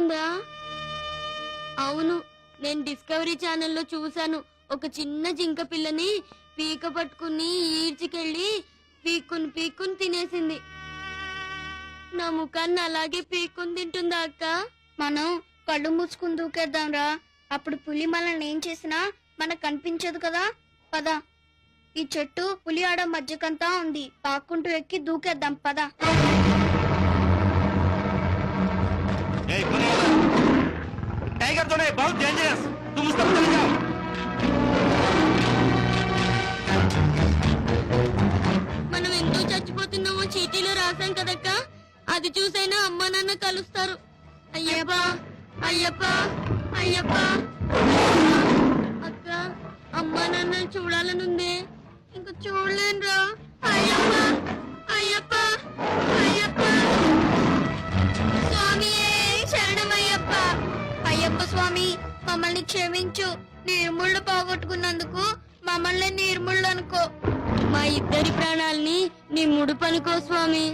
ఉందా? అవును, నేను డిస్కవరీ ఛానల్లో చూశాను. ఒక చిన్న జింక పిల్లని పీక పట్టుకుని ఈడ్చికెళ్ళి పీక్కుని తినేసింది. నా ముఖాన్ని అలాగే పీక్కుని తింటుందా అక్క? మనం కళ్ళు మూసుకుని దూకేద్దాంరా. అప్పుడు పులి మనల్ని ఏం చేసినా మనకు కనిపించదు కదా. పద, ఈ చెట్టు పులి ఆడ మధ్యకంతా ఉంది. పాక్కుంటూ ఎక్కి దూకేద్దాం. పద. टाइगर जो है बहुत डेंजरस, तुम उसको चले जाओ। మనం ఎందుకు చచ్చిపోతున్నామో చీటీలో రాసాం కదక్క. అది చూసైనా అమ్మా నాన్న కలుస్తారు. అయ్యప్ప అయ్యప్ప అయ్యప్ప. అక్క, అమ్మా నాన్న చూడాలనుందే, ఇంకా చూడలేనురా. అయ్యప్ప అయ్యప్ప అయ్యప్ప. స్వామియే శరణమయ్యప్ప. అయ్యప్ప స్వామి, మమ్మల్ని క్షమించు. నిర్ముళ్ళు పోగొట్టుకున్నందుకు మమ్మల్ని నిర్ముళ్ళు అనుకో. మా ఇద్దరి ప్రాణాల్ని నీ ముడుపనుకో స్వామి.